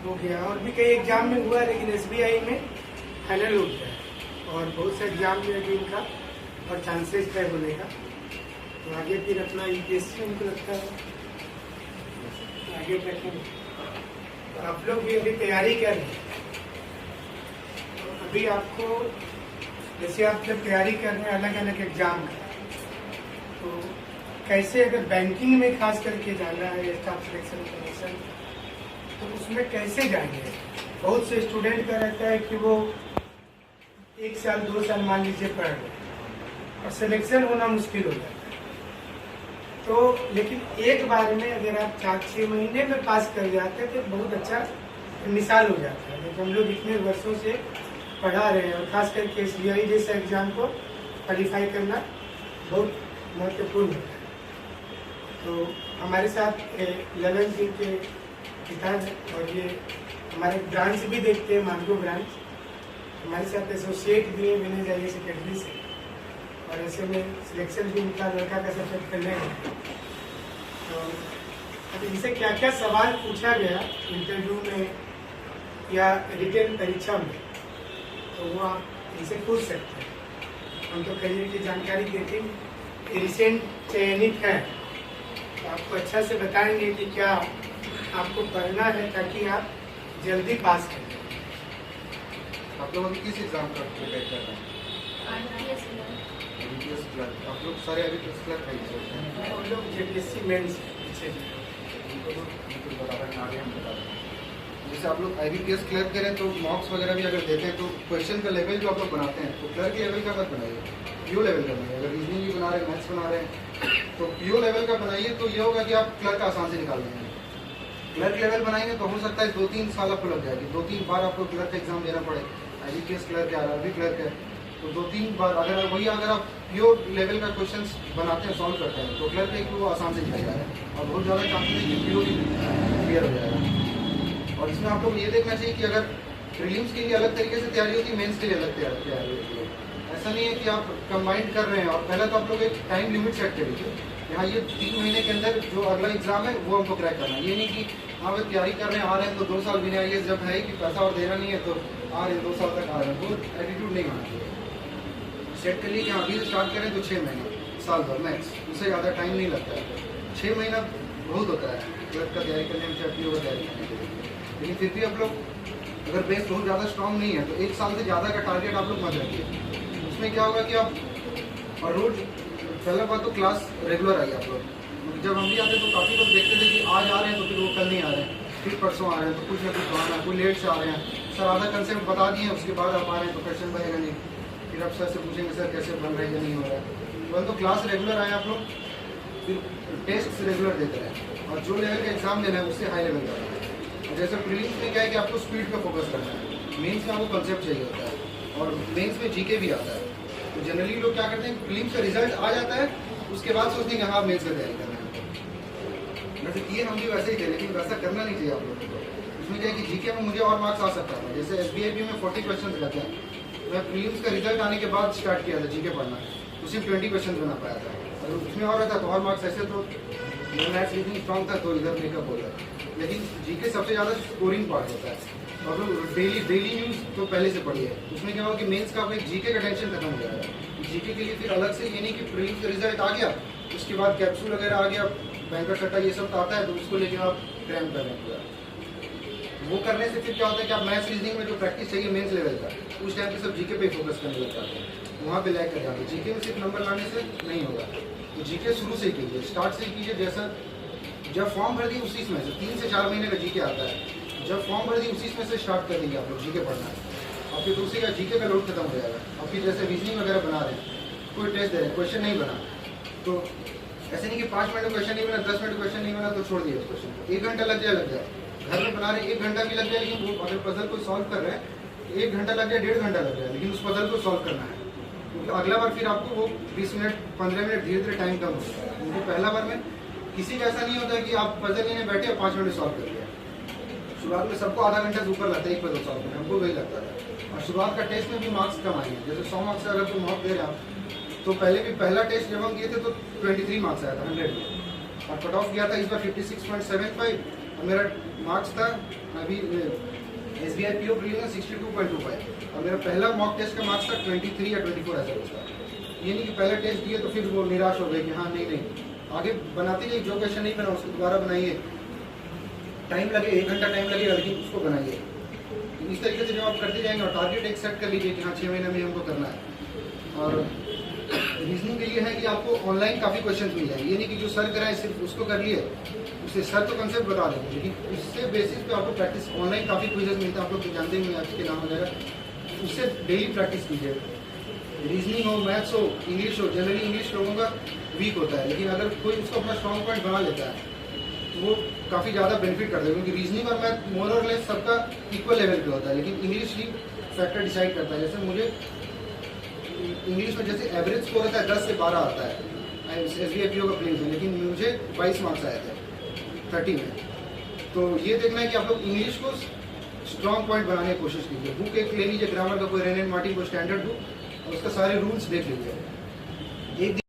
हो गया और भी कई एग्जाम में हुआ, लेकिन SBI में फाइनल हो गया और बहुत से एग्जाम में अभी इनका और चांसेस है होने का। तो आगे फिर अपना UPSC उनको लगता है आगे देखेंगे। तो आप लोग भी अभी तैयारी कर रहे हैं, तो अभी आपको जैसे आप जब तैयारी कर रहे हैं अलग अलग एग्जाम का, तो कैसे अगर बैंकिंग में खास करके जाना है स्टाफ सिलेक्शन कमीशन, तो उसमें कैसे जाएंगे? बहुत से स्टूडेंट का रहता है कि वो 1 साल 2 साल मान लीजिए पढ़ रहे और सिलेक्शन होना मुश्किल हो जाता है। तो लेकिन एक बार में अगर आप 4-6 महीने में पास कर जाते हैं तो बहुत अच्छा मिसाल हो जाता है। जब हम लोग इतने वर्षों से पढ़ा रहे हैं और खास करके SBI जैसे एग्जाम को क्वालिफाई करना बहुत महत्वपूर्ण होता है। तो हमारे साथ ललन सिंह के पिता हैं और ये हमारे ब्रांच भी देखते हैं, मानगो ब्रांच। हमारे साथ एसोसिएट भी है मैनेज आई सेक्रेटरी से, और ऐसे में सिलेक्शन भी उनका लड़का का सफर करने है। तो अब इनसे क्या क्या सवाल पूछा गया इंटरव्यू में या रिटन परीक्षा में, तो वो आप इनसे पूछ सकते हैं। हम तो करियर की जानकारी देते हैं, रिसेंट चयनित है, तो आपको अच्छा से बताएंगे कि क्या आपको पढ़ना है ताकि आप जल्दी पास करें। आप लोग अभी किस एग्जाम का प्रिपेयर कर रहे हैं? IBPS clerk. आप लोग सारे IBPS क्लर्क हैं? हम लोग JPSC मेंस पीछे जैसे आप लोग IBPS क्लर्क करें तो मॉक्स वगैरह भी अगर देते हैं तो क्वेश्चन का लेवल जो आप लोग बनाते हैं तो क्लर्क लेवल का मत बनाइए, PO लेवल का बनाइए। अगर रीजनिंग भी बना रहे हैं, मैथ्स बना रहे हैं तो PO लेवल का बनाइए, तो ये होगा कि आप क्लर्क आसान से निकाल लेंगे। क्लर्क लेवल बनाएंगे तो हो सकता है 2-3 साल आपको लग जाएगी, 2-3 बार आपको क्लर्क का एग्जाम देना पड़े। IBPS क्लर्क है, RRB क्लर्क है, तो 2-3 बार अगर आप PO लेवल का क्वेश्चन बनाते हैं, सॉल्व करते हैं, तो क्लर्क एक वो आसान से निकल जाएगा और बहुत ज़्यादा चांसेस है कि PO भी क्लियर हो जाएगा। और इसमें आप लोग ये देखना चाहिए कि अगर प्रीलिम्स के लिए अलग तरीके से तैयारी होती है, मेंस के लिए अलग तैयारी होती है। ऐसा नहीं है कि आप कंबाइंड कर रहे हैं। और पहले तो आप लोग एक टाइम लिमिट सेट करिए, यहाँ ये 3 महीने के अंदर जो अगला एग्जाम है वो हमको क्रैक करना है। ये नहीं कि हाँ भाई तैयारी कर रहे हैं, आ रहे हैं तो 2 साल भी नहीं आएंगे, जब है कि पैसा और देना नहीं है तो आ रहे हैं 2 साल तक आ रहे हैं, वो एटीट्यूड नहीं होना चाहिए। सेट कर लिए कि अभी स्टार्ट करें तो 6 महीने, साल भर मैक्स, उससे ज़्यादा टाइम नहीं लगता है। 6 महीना बहुत होता है क्लर्क का तैयारी करने में, PO का तैयारी करने के लिए। लेकिन फिर भी आप लोग अगर बेस बहुत ज़्यादा स्ट्रॉन्ग नहीं है तो 1 साल से ज़्यादा का टारगेट आप लोग मत रखिए। उसमें क्या होगा कि आप और रोज पहला बात तो क्लास रेगुलर आइए आप लोग। जब हम भी आते तो काफ़ी लोग देखते थे कि आज आ रहे हैं तो फिर वो कल नहीं आ रहे हैं, फिर परसों आ रहे हैं, तो कुछ ना कुछ बहाना, कोई लेट से आ रहे हैं, सर आधा कंसेप्ट बता दिए उसके बाद आप आ रहे हैं तो क्वेश्चन बनेगा नहीं, फिर आप सर से पूछेंगे सर कैसे बन रहा है या नहीं हो रहा है। तो क्लास रेगुलर आए आप लोग, फिर टेस्ट रेगुलर देते रहे और जो लेवल का एग्जाम देना है उससे हाई लेवल का। जैसे प्रीलिम्स में क्या है कि आपको स्पीड पे फोकस करना है, मेंस में आपको कंसेप्ट चाहिए होता है और मेंस में GK भी आता है। तो जनरली लोग क्या करते हैं, प्रीलिम्स का रिजल्ट आ जाता है उसके बाद सोचते हैं कि हाँ मेंस का तैयारी करना है। वैसे किए हम भी वैसे ही थे, लेकिन वैसा करना नहीं चाहिए आप लोगों को। उसमें क्या है कि GK में मुझे और मार्क्स आ सकता था। जैसे SBI में 40 क्वेश्चन रहते हैं, मैं प्रीलिम्स का रिजल्ट आने के बाद स्टार्ट किया था GK पढ़ना, तो सिर्फ 20 क्वेश्चन बना पाया था। और उसमें और रहता तो और मार्क्स ऐसे, तो मैथ्स रीजनिंग स्ट्रॉन्ग था तो इधर मेकअप हो जाता। लेकिन GK सबसे ज़्यादा स्कोरिंग पार्ट होता है और डेली न्यूज़ तो पहले से पढ़िए। उसमें क्या होगा कि मेंस का आपको GK का टेंशन खत्म हो जाएगा। GK के लिए फिर अलग से ये नहीं कि प्रीलिम्स का रिजल्ट आ गया उसके बाद कैप्सूल वगैरह आ गया, बैंकर सट्टा ये सब तो आता है, तो उसको लेके आप क्रैम कर रहे हैं पूरा। वो करने से फिर क्या होता है कि आप मैथ्स रीजनिंग में जो प्रैक्टिस चाहिए मेंस लेवल का, उस टाइम पे सब GK पे फोकस करने लग जाते हैं, वहाँ पे लैग कर जाते हैं। GK में सिर्फ नंबर लाने से नहीं होगा, तो GK शुरू से कीजिए, स्टार्ट से कीजिए। जैसा जब फॉर्म भर दी उसी में से 3 से 4 महीने का GK आता है, जब फॉर्म भर दी उसी में से स्टार्ट कर दीजिए आप लोग GK पढ़ना है, और फिर दूसरी का GK का लोड खत्म हो जाएगा। और फिर जैसे रीजनिंग वगैरह बना रहे हैं, कोई टेस्ट दे रहे हैं, क्वेश्चन नहीं बना, तो ऐसे नहीं कि 5 मिनट में क्वेश्चन नहीं बना, 10 मिनट क्वेश्चन नहीं बना तो छोड़ दिए उस क्वेश्चन को, 1 घंटा लग जाए घर में बना रहे 1 घंटा भी लग जाए, लेकिन वो अगर पजल को सॉल्व कर रहे हैं 1 घंटा लग जाए, 1.5 घंटा लग जाए, लेकिन उस पजल को सॉल्व करना है। क्योंकि अगला बार फिर आपको वो 20 मिनट 15 मिनट धीरे धीरे टाइम कम हो जाता है। क्योंकि पहला बार में किसी का ऐसा नहीं होता कि आप पजल लेने बैठे और 5 मिनट सॉल्व कर दिया। शुरुआत में सबको आधा घंटा से ऊपर लगता है 1 पजल सॉल्व करने, हमको वही लगता था। और शुरुआत का टेस्ट में भी मार्क्स कम आएंगे। जैसे 100 मार्क्स से अगर तुम मॉक दे रहे हो तो पहले भी पहला टेस्ट जब हम किए थे तो 23 मार्क्स आया था 100 में, और कट ऑफ गया था इस बार 56.75, और मेरा मार्क्स था अभी SBI PO प्रीलिम्स में 62.25 और मेरा पहला मॉक टेस्ट का मार्क्स था 23 या 24 ऐसा कुछ था। ये नहीं कि पहला टेस्ट दिए तो फिर वो निराश हो गए कि हाँ नहीं आगे बनाते जाइए, जो क्वेश्चन नहीं बना उसको दोबारा बनाइए, टाइम लगे 1 घंटा टाइम लगेगा लेकिन उसको बनाइए। इस तरीके से जब आप करते जाएंगे और टारगेट एक सेट कर लीजिए कि हाँ 6 महीने में हमको करना है। और रीजनिंग के लिए है कि आपको ऑनलाइन काफ़ी क्वेश्चन मिल जाएंगे, ये नहीं कि जो सर कराए सिर्फ उसको कर लिए, उससे सर तो कंसेप्ट बता देंगे लेकिन उससे बेसिस पे आपको प्रैक्टिस ऑनलाइन काफ़ी क्विजेस मिलते हैं, आप लोग तो जानते ही आज के नाम वगैरह, उससे डेली प्रैक्टिस कीजिए। रीजनिंग हो, मैथ्स हो, इंग्लिश हो, जनरली इंग्लिश लोगों का वीक होता है लेकिन अगर कोई उसको अपना स्ट्रॉन्ग पॉइंट बना लेता है तो वो काफ़ी ज़्यादा बेनिफिट करता है, क्योंकि रीजनिंग और मैथ मोर और लेस सबका इक्वल लेवल पे होता है लेकिन इंग्लिश ही फैक्टर डिसाइड करता है। जैसे मुझे इंग्लिश में जैसे एवरेज स्कोर होता है 10 से 12 आता है SBI PO का प्रीलिम्स में, लेकिन मुझे 22 मार्क्स आए थे 30 में। तो ये देखना है कि आप लोग इंग्लिश को स्ट्रॉन्ग पॉइंट बनाने की कोशिश कीजिए। बुक एक ले लीजिए ग्रामर का, कोई रेन एंड मार्टिन को स्टैंडर्ड बुक, और उसका सारे रूल्स देख लीजिए। एक